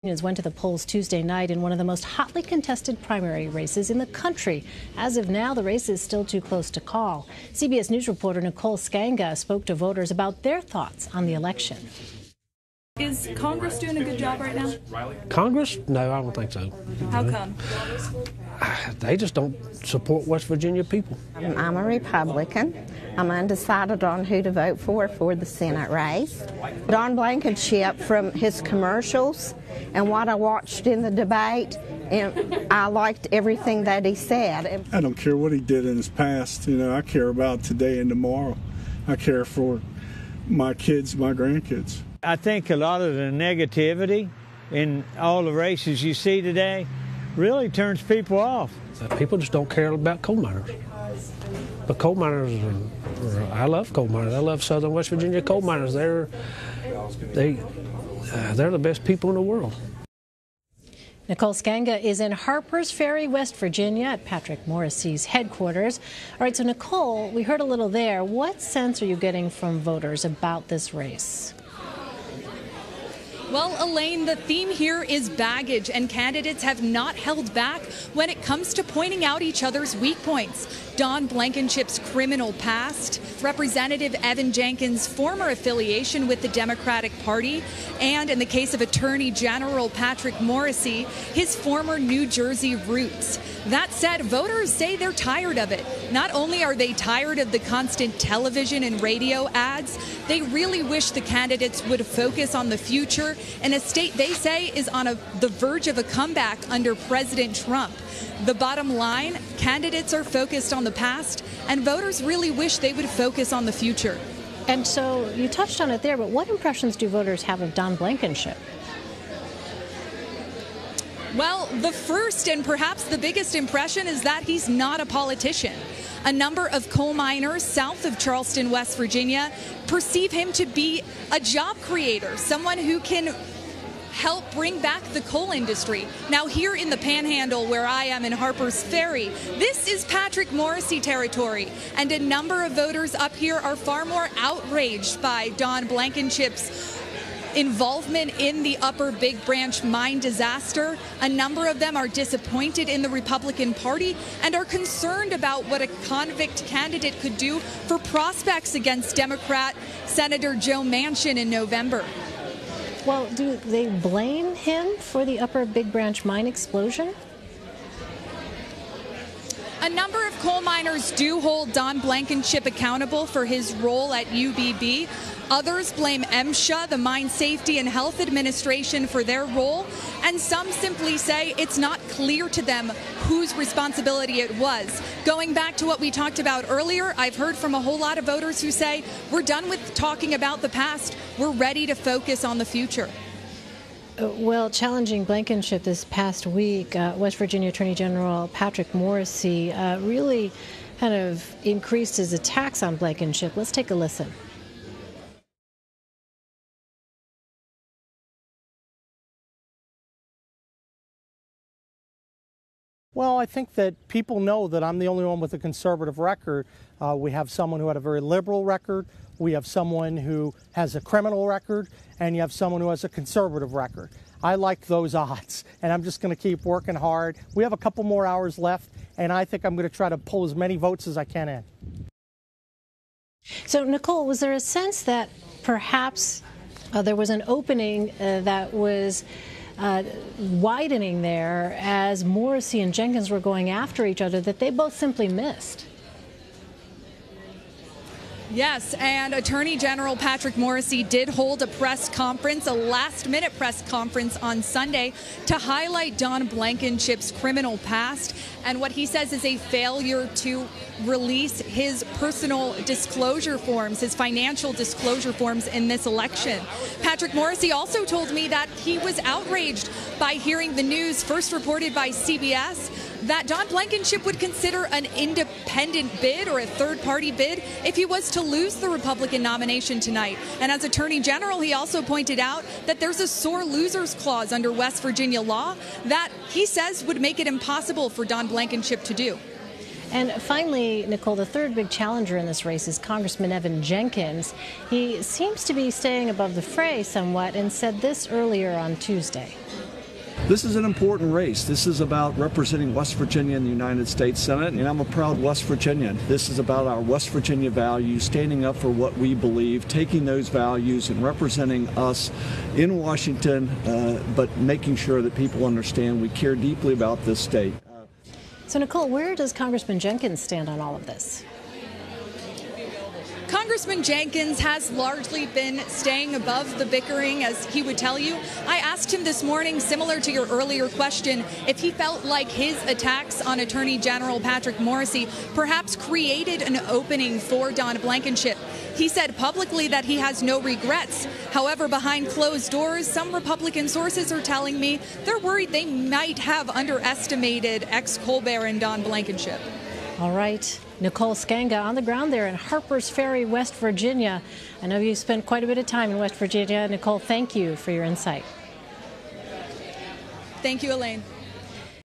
Went to the polls Tuesday night in one of the most hotly contested primary races in the country. As of now, the race is still too close to call. CBS News reporter Nicole Sganga spoke to voters about their thoughts on the election. Is Congress doing a good job right now? Congress? No, I don't think so. How come? They just don't support West Virginia people. I'm a Republican. I'm undecided on who to vote for the Senate race. Don Blankenship, from his commercials and what I watched in the debate, and I liked everything that he said. I don't care what he did in his past. I care about today and tomorrow. I care for my kids, my grandkids. I think a lot of the negativity in all the races you see today really turns people off. People just don't care about coal miners. But coal miners I love coal miners. I love Southern West Virginia coal miners. They're the best people in the world. Nicole Sganga is in Harpers Ferry, West Virginia, at Patrick Morrisey's headquarters. All right, so Nicole, we heard a little there. What sense are you getting from voters about this race? Well, Elaine, the theme here is baggage, and candidates have not held back when it comes to pointing out each other's weak points. Don Blankenship's criminal past, Representative Evan Jenkins' former affiliation with the Democratic Party, and in the case of Attorney General Patrick Morrisey, his former New Jersey roots. That said, voters say they're tired of it. Not only are they tired of the constant television and radio ads, they really wish the candidates would focus on the future in a state they say is on the verge of a comeback under President Trump. The bottom line, candidates are focused on the past, and voters really wish they would focus on the future. And so you touched on it there, but what impressions do voters have of Don Blankenship? Well, the first and perhaps the biggest impression is that he's not a politician. A number of coal miners south of Charleston, West Virginia, perceive him to be a job creator, someone who can help bring back the coal industry. Now, here in the Panhandle, where I am in Harpers Ferry, this is Patrick Morrisey territory, and a number of voters up here are far more outraged by Don Blankenship's involvement in the Upper Big Branch mine disaster. A number of them are disappointed in the Republican Party and are concerned about what a convict candidate could do for prospects against Democrat Senator Joe Manchin in November. Well, do they blame him for the Upper Big Branch mine explosion? A number of coal miners do hold Don Blankenship accountable for his role at UBB. Others blame MSHA, the Mine Safety and Health Administration, for their role, and some simply say it's not clear to them whose responsibility it was. Going back to what we talked about earlier, I've heard from a whole lot of voters who say, we're done with talking about the past, we're ready to focus on the future. Well, challenging Blankenship this past week, West Virginia Attorney General Patrick Morrisey really kind of increased his attacks on Blankenship. Let's take a listen. Well, I think that people know that I'm the only one with a conservative record. We have someone who had a very liberal record. We have someone who has a criminal record, and you have someone who has a conservative record. I like those odds, and I'm just going to keep working hard. We have a couple more hours left, and I think I'm going to try to pull as many votes as I can in. So, Nicole, was there a sense that perhaps there was an opening that was widening there as Morrisey and Jenkins were going after each other that they both simply missed? Yes, and Attorney General Patrick Morrisey did hold a press conference, a last-minute press conference on Sunday to highlight Don Blankenship's criminal past and what he says is a failure to release his personal disclosure forms, his financial disclosure forms in this election. Patrick Morrisey also told me that he was outraged by hearing the news, first reported by CBS, that Don Blankenship would consider an independent bid or a third-party bid if he was to lose the Republican nomination tonight. And as Attorney General, he also pointed out that there's a sore losers clause under West Virginia law that he says would make it impossible for Don Blankenship to do. And finally, Nicole, the third big challenger in this race is Congressman Evan Jenkins. He seems to be staying above the fray somewhat and said this earlier on Tuesday. This is an important race. This is about representing West Virginia in the United States Senate, and I'm a proud West Virginian. This is about our West Virginia values, standing up for what we believe, taking those values and representing us in Washington, but making sure that people understand we care deeply about this state. So, Nicole, where does Congressman Jenkins stand on all of this? Congressman Jenkins has largely been staying above the bickering, as he would tell you. I asked him this morning, similar to your earlier question, if he felt like his attacks on Attorney General Patrick Morrisey perhaps created an opening for Don Blankenship. He said publicly that he has no regrets. However, behind closed doors, some Republican sources are telling me they're worried they might have underestimated ex-Colbert and Don Blankenship. All right. Nicole Sganga on the ground there in Harpers Ferry, West Virginia. I know you spent quite a bit of time in West Virginia. Nicole, thank you for your insight. Thank you, Elaine.